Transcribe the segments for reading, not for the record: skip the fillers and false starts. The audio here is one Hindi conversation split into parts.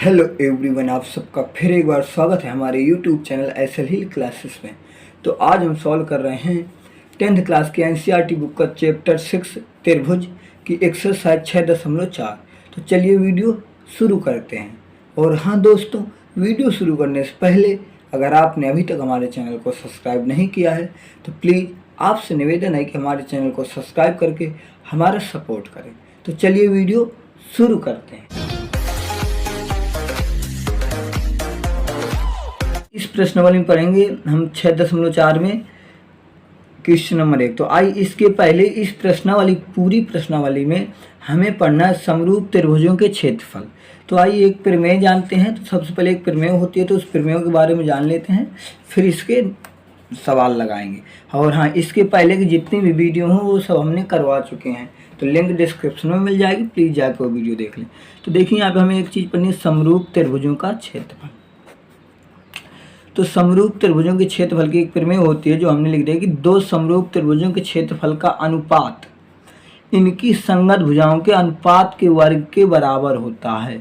हेलो एवरीवन, आप सबका फिर एक बार स्वागत है हमारे यूट्यूब चैनल एसएल हिल क्लासेस में। तो आज हम सॉल्व कर रहे हैं 10th क्लास की एनसीईआरटी बुक का चैप्टर 6 त्रिभुज की एक्सरसाइज 6.4। तो चलिए वीडियो शुरू करते हैं। और हाँ दोस्तों, वीडियो शुरू करने से पहले अगर आपने अभी तक हमारे चैनल को सब्सक्राइब नहीं किया है तो प्लीज़ आपसे निवेदन है कि हमारे चैनल को सब्सक्राइब करके हमारा सपोर्ट करें। तो चलिए वीडियो शुरू करते हैं। इस प्रश्नावली में पढ़ेंगे हम 6.4 में क्वेश्चन नंबर 1। तो आई इसके पहले इस प्रश्नावली पूरी प्रश्नावली में हमें पढ़ना है समरूप त्रिभुजों के क्षेत्रफल। तो आइए एक प्रमेय जानते हैं। तो सबसे पहले एक प्रमेय होती है, तो उस प्रमेय के बारे में जान लेते हैं, फिर इसके सवाल लगाएंगे। और हाँ, इसके पहले की जितनी भी वीडियो हों वो सब हमने करवा चुके हैं, तो लिंक डिस्क्रिप्शन में मिल जाएगी, प्लीज़ जाकर वो वीडियो देख लें। तो देखिए यहाँ पे हमें एक चीज़ पढ़नी है, समरूप त्रिभुजों का क्षेत्रफल। तो समरूप त्रिभुजों के क्षेत्रफल की एक प्रमेय होती है जो हमने लिख दिया कि दो समरूप त्रिभुजों के क्षेत्रफल का अनुपात इनकी संगत भुजाओं के अनुपात के वर्ग के बराबर होता है।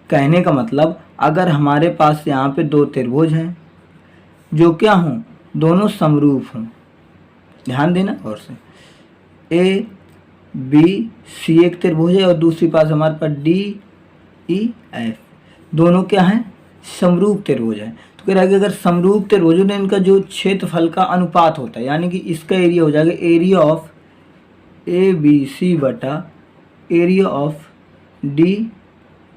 कहने का मतलब, अगर हमारे पास यहाँ पे दो त्रिभुज हैं जो क्या हों, दोनों समरूप हों, ध्यान देना और से, ए बी सी एक त्रिभुज है और दूसरी पास हमारे पास डी ई एफ, दोनों क्या हैं, समरूप त्रिभुज है। तो कह रहा है कि अगर समरूप त्रिभुजों ने इनका जो क्षेत्रफल का अनुपात होता है, यानी कि इसका एरिया हो जाएगा area of A B C बटा area of D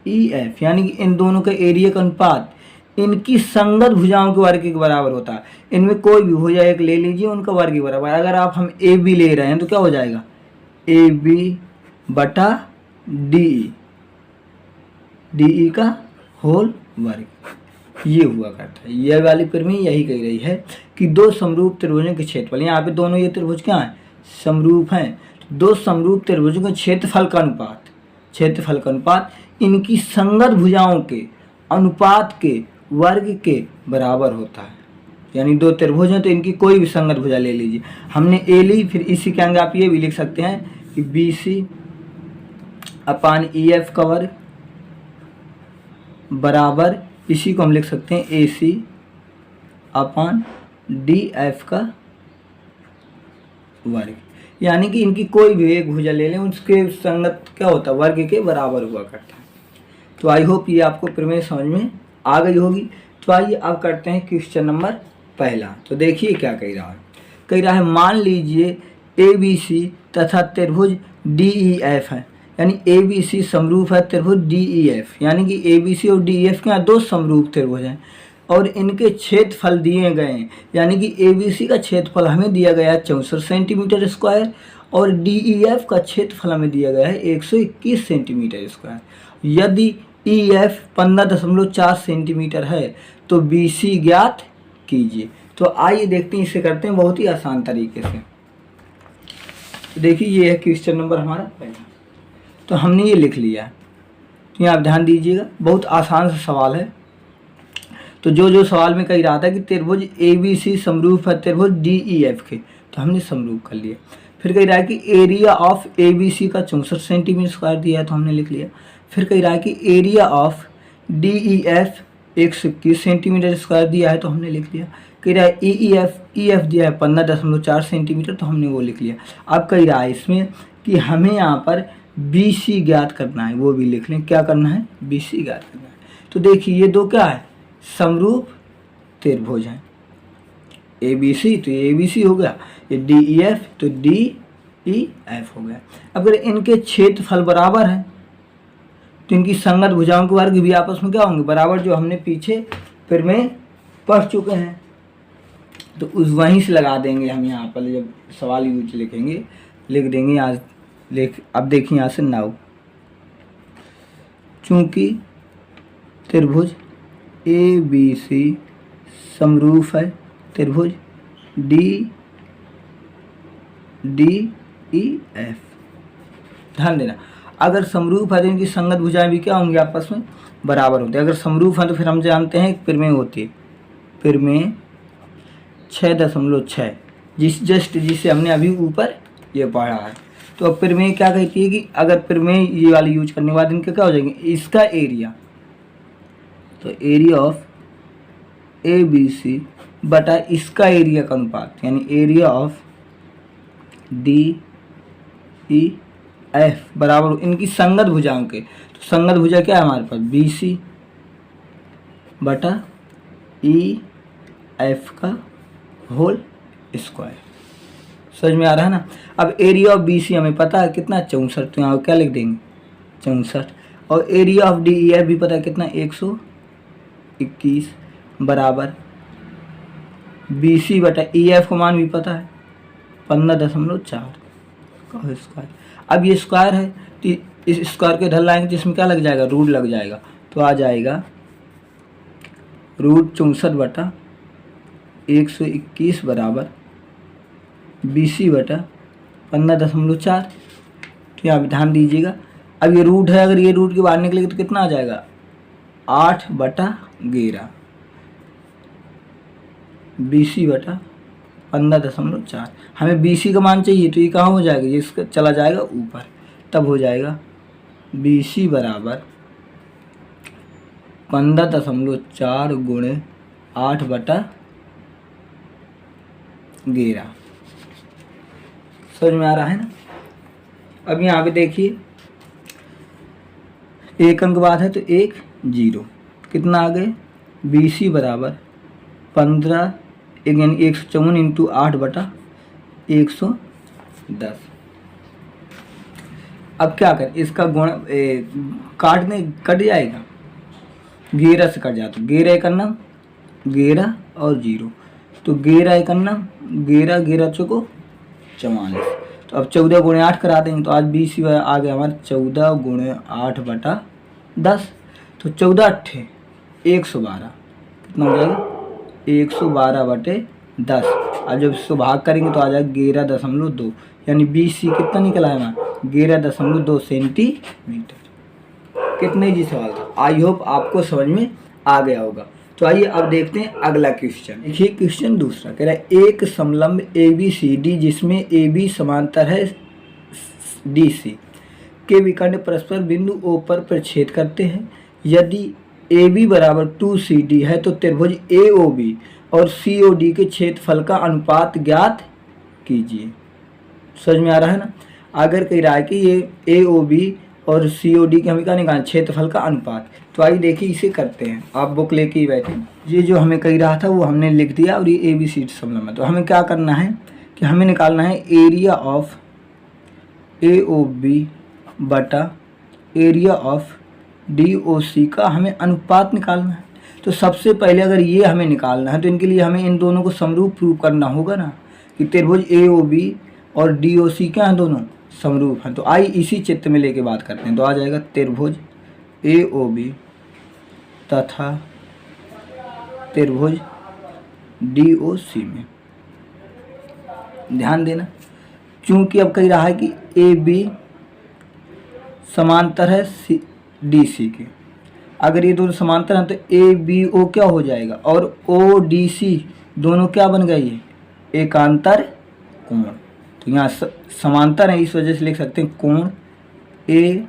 E F, यानी कि इन दोनों का एरिया का अनुपात इनकी संगत भुजाओं के वर्ग के बराबर होता है। इनमें कोई भी भुजा एक ले लीजिए, उनका वर्ग के बराबर। अगर आप हम ए बी ले रहे हैं तो क्या हो जाएगा, ए बी बटा डी ई का होल वर्ग, ये हुआ करता है। यह वाली प्रमेय यही कह रही है कि दो समरूप त्रिभुजों के क्षेत्रफल, यहाँ पे दोनों ये त्रिभुज क्या हैं, समरूप हैं। तो दो समरूप त्रिभुजों के क्षेत्रफल का अनुपात इनकी संगत भुजाओं के अनुपात के वर्ग के बराबर होता है। यानी दो त्रिभुज हैं तो इनकी कोई भी संगत भुजा ले लीजिए। हमने ए ली, फिर इसी के आगे आप ये भी लिख सकते हैं कि बी सी अपान ई एफ का वर्ग बराबर, इसी को हम लिख सकते हैं ए सी अपान डी एफ का वर्ग। यानी कि इनकी कोई भी एक भुजा ले लें, उसके संगत क्या होता है, वर्ग के बराबर हुआ करता है। तो आई होप ये आपको प्रमेय समझ में आ गई होगी। तो आइए अब करते हैं क्वेश्चन नंबर पहला। तो देखिए क्या कह रहा है, मान लीजिए ए बी सी तथा त्रिभुज डी ई एफ है, यानी ए बी सी समरूप है त्रिभुज डी ई एफ, यानी कि ए बी सी और डी ई एफ के यहाँ दो समरूप त्रिभुज हैं और इनके क्षेत्रफल दिए गए हैं। यानी कि ए बी सी का क्षेत्रफल हमें दिया गया है 64 सेंटीमीटर स्क्वायर और डी ई एफ का क्षेत्रफल हमें दिया गया है 121 सेंटीमीटर स्क्वायर। यदि ई एफ 15.4 सेंटीमीटर है तो बी सी ज्ञात कीजिए। तो आइए देखते हैं, इसे करते हैं बहुत ही आसान तरीके से। तो देखिए ये है क्वेश्चन नंबर हमारा पहला। तो हमने ये लिख लिया है, तो यहाँ आप ध्यान दीजिएगा, बहुत आसान सा सवाल है। तो जो सवाल में कह रहा था कि त्रिभुज ए बी सी समरूप है त्रिभुज डी ई एफ के, तो हमने समरूप कर लिया। फिर कह रहा है कि area of A B C का 64 सेंटीमीटर स्क्वायर दिया है, तो हमने लिख लिया। फिर कह रहा है कि area of D E F 121 centimetre square दिया है, तो हमने लिख लिया। कह रहा है ई एफ दिया है 15.4 सेंटीमीटर, तो हमने वो लिख लिया। अब कह रहा है इसमें कि हमें यहाँ पर बी सी ज्ञात करना है, वो भी लिख लें। क्या करना है, बी सी ज्ञात करना है। तो देखिए ये दो क्या है, समरूप त्रिभुज हैं। ए बी सी तो ए बी सी हो गया, ये डी ई एफ तो डी ई एफ हो गया। अगर इनके क्षेत्रफल बराबर है तो इनकी संगत भुजाओं के वर्ग भी आपस में क्या होंगे, बराबर, जो हमने पीछे फिर में पढ़ चुके हैं। तो उस वहीं से लगा देंगे हम, यहाँ पर जब सवाल यूज लिखेंगे लिख देंगे यहाँ अब देखिए यहाँ से नाउ, चूंकि त्रिभुज ए बी सी समरूप है त्रिभुज डी ई एफ, ध्यान देना, अगर समरूप है तो इनकी संगत भुजाएं भी क्या होंगी, आपस में बराबर होते हैं। अगर समरूप है तो फिर हम जानते हैं एक प्रमेय होती है, प्रमेय 6.6, जिसे हमने अभी ऊपर ये पढ़ा है। तो प्रमेय क्या कहती है कि अगर प्रमेय ये वाली यूज करने के बाद इनका क्या हो जाएंगे, इसका एरिया तो area of A B C बटा इसका एरिया का अनुपात यानी area of D E F बराबर इनकी संगत भुजाओं के। तो संगत भुजा क्या है हमारे पास, बी सी बटा ई एफ का होल स्क्वायर। समझ में आ रहा है ना। अब एरिया ऑफ बी सी हमें पता है कितना, 64। तो यहाँ क्या लिख देंगे 64। और area of D E F भी पता है कितना, 121 बराबर बी सी बटा ई एफ का मान भी पता है 15.4 का स्क्वायर। अब ये स्क्वायर है तो इस स्क्वायर के इधर लाएंगे जिसमें क्या लग जाएगा, रूट लग जाएगा। तो आ जाएगा रूट 64 बटा 121 बराबर बी सी बटा 15.4। तो यहाँ ध्यान दीजिएगा। अब ये रूट है, अगर ये रूट के बाहर निकलेगा तो कितना आ जाएगा, 8/11 बी सी बटा 15.4। हमें बी सी का मान चाहिए तो ये कहाँ हो जाएगा, ये इसका चला जाएगा ऊपर, तब हो जाएगा बी सी बराबर 15.4 गुणे 8/11। समझ में आ रहा है ना। अब यहाँ पे देखिए एक अंक बाद है तो 1 0 कितना आ गए, बी सी बराबर 15 यानी 154 इंटू 8/110। अब क्या करें, इसका गुण काटने कट जाएगा, 11 से कट जाता, 11 करना 11 और 0 तो 11 करना 11 11 चौको 44। तो अब 14 गुणे 8 करा देंगे तो आज 20 आ गया हमारे 14 गुणे 8/10। तो 14 8 112 कितना हो जाएगा, 112/10। अब जब इसको भाग करेंगे तो आ जाएगा 11.2 यानी बी सी कितना निकला है हमारा, 11.2 सेंटीमीटर। कितने जी सवाल था, आई होप आपको समझ में आ गया होगा। तो आइए अब देखते हैं अगला क्वेश्चन। देखिए क्वेश्चन दूसरा कह रहा है एक समलंब ए बी सी डी जिसमें ए बी समांतर है डी सी के विकर्ण परस्पर बिंदु ओ पर प्रतिच्छेद करते हैं। यदि ए बी बराबर 2CD है तो त्रिभुज ए ओ बी और सी ओ डी के क्षेत्रफल का अनुपात ज्ञात कीजिए। समझ में आ रहा है ना। अगर कह रहा है कि ये ए ओ बी और सी ओ डी के हमें क्या निकालना, क्षेत्रफल का अनुपात। तो आइए देखिए इसे करते हैं, आप बुक लेके ही बैठे। ये जो हमें कह रहा था वो हमने लिख दिया और ये ए बी सी समलंब है। तो हमें क्या करना है कि हमें निकालना है area of A O B बटा area of D O C का हमें अनुपात निकालना है। तो सबसे पहले अगर ये हमें निकालना है तो इनके लिए हमें इन दोनों को समरूप प्रूव करना होगा ना कि त्रिभुज ए ओ बी और डी ओ सी क्या हैं, दोनों समरूप हैं। तो आई इसी चित्र में लेके बात करते हैं। तो आ जाएगा त्रिभुज ए ओ बी तथा त्रिभुज डी ओ सी में ध्यान देना, क्योंकि अब कह रहा है कि ए बी समांतर है डी सी के। अगर ये दोनों समांतर हैं तो ए बी ओ क्या हो जाएगा और ओ डी सी दोनों क्या बन गए, ये एकांतर कोण। तो यहाँ समांतर है इस वजह से लिख सकते हैं कोण ए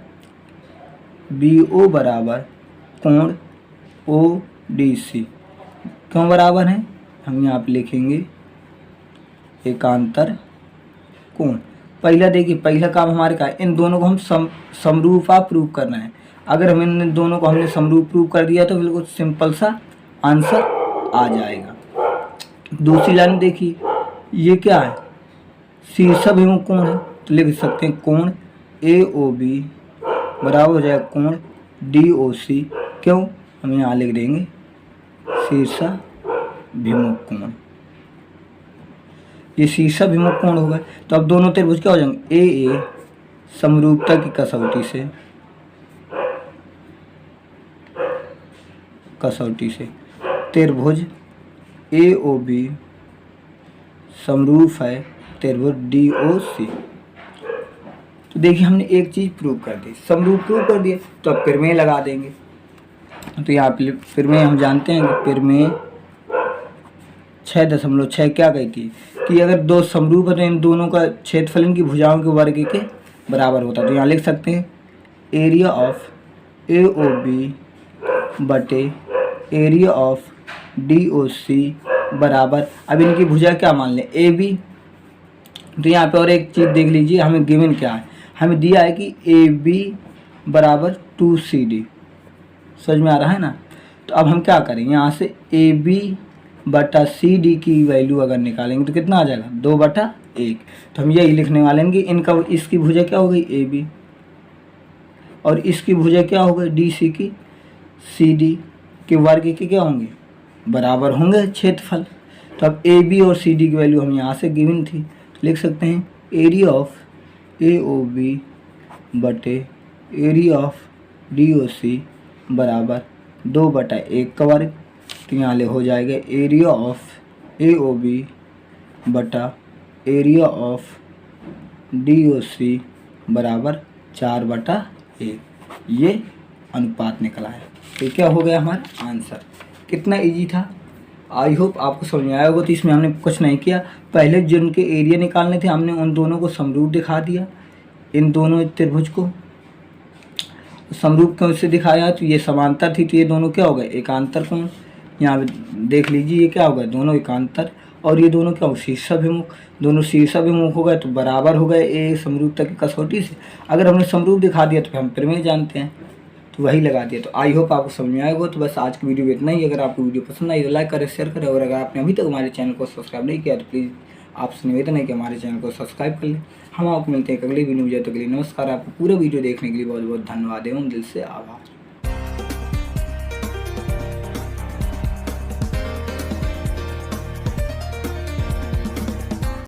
बी ओ बराबर कोण ओ डी सी। क्यों बराबर है, हम यहाँ पे लिखेंगे एकांतर कोण। पहला देखिए, पहला काम हमारे का है इन दोनों को हम समरूपा प्रूव करना है। अगर हम इन दोनों को हमने समरूप प्रूव कर दिया तो बिल्कुल सिंपल सा आंसर आ जाएगा। दूसरी लाइन देखिए, ये क्या है, शीर्षाभिमुख कोण है तो लिख सकते हैं कोण ए ओ बी बराबर हो जाएगा कोण डी ओ सी। क्यों, हम यहाँ लिख देंगे शीर्षाभिमुख कोण। ये शीर्षाभिमुख कोण होगा। तो अब दोनों त्रिभुज क्या हो जाएंगे, ए समरूपता की कसौटी से त्रिभुज ए ओ बी समरूप है त्रिभुज डी ओ सी। तो देखिए हमने एक चीज़ प्रूव कर दी, समरूप प्रूव कर दिए। तो अब प्रमेय लगा देंगे। तो यहाँ पे प्रमेय हम जानते हैं कि प्रमेय 6.6 क्या कहती है कि अगर दो समरूप है तो इन दोनों का क्षेत्रफल इनकी भुजाओं के वर्ग के बराबर होता है। तो यहाँ लिख सकते हैं area of A O B बटे एरिया ऑफ DOC बराबर, अब इनकी भुजा क्या मान लें AB। तो यहाँ पे और एक चीज़ देख लीजिए, हमें गिवन क्या है, हमें दिया है कि AB बराबर 2CD। समझ में आ रहा है ना। तो अब हम क्या करेंगे, यहाँ से AB बटा CD की वैल्यू अगर निकालेंगे तो कितना आ जाएगा 2/1। तो हम यही लिखने वाले हैं कि इनका इसकी भुजा क्या हो गई AB और इसकी भुजा क्या हो गई DC की, CD के वर्ग के क्या होंगे बराबर होंगे क्षेत्रफल। तो अब AB और CD की वैल्यू हम यहाँ से गिवन थी, तो लिख सकते हैं एरिया ऑफ AOB बटे एरिया ऑफ DOC बराबर 2/1 का वर्ग। तो यहाँ ले हो जाएगा एरिया ऑफ AOB बटा एरिया ऑफ DOC बराबर 4/1। ये अनुपात निकला है। तो क्या हो गया हमारा आंसर। कितना इजी था, आई होप आपको समझ में आया होगा। तो इसमें हमने कुछ नहीं किया, पहले जिनके एरिया निकालने थे हमने उन दोनों को समरूप दिखा दिया, इन दोनों त्रिभुज को समरूप क्यों से दिखाया, तो ये समांतर थी तो ये दोनों क्या हो गए एकांतर कोण। यहाँ देख लीजिए ये क्या हो गया दोनों एकांतर, और ये दोनों क्या हो शीर्षाभिमुख, दोनों शीर्षाभिमुख हो गए तो बराबर हो गए ए समरूपता की कसौटी से। अगर हमने समरूप दिखा दिया तो फिर हम प्रमेय जानते हैं, तो वही लगा दिया। तो आई होप आपको समझ में आएगा। तो बस आज की वीडियो में इतना ही। अगर आपको वीडियो पसंद आई तो लाइक करें, शेयर करें, और अगर आपने अभी तक हमारे चैनल को सब्सक्राइब नहीं किया तो प्लीज़ आपसे निवेदन है कि हमारे चैनल को सब्सक्राइब कर लें। हम आपको मिलते हैं अगली वीडियो में। जब तक के लिए नमस्कार। आपको पूरा वीडियो देखने के लिए बहुत बहुत धन्यवाद एवं दिल से आभार।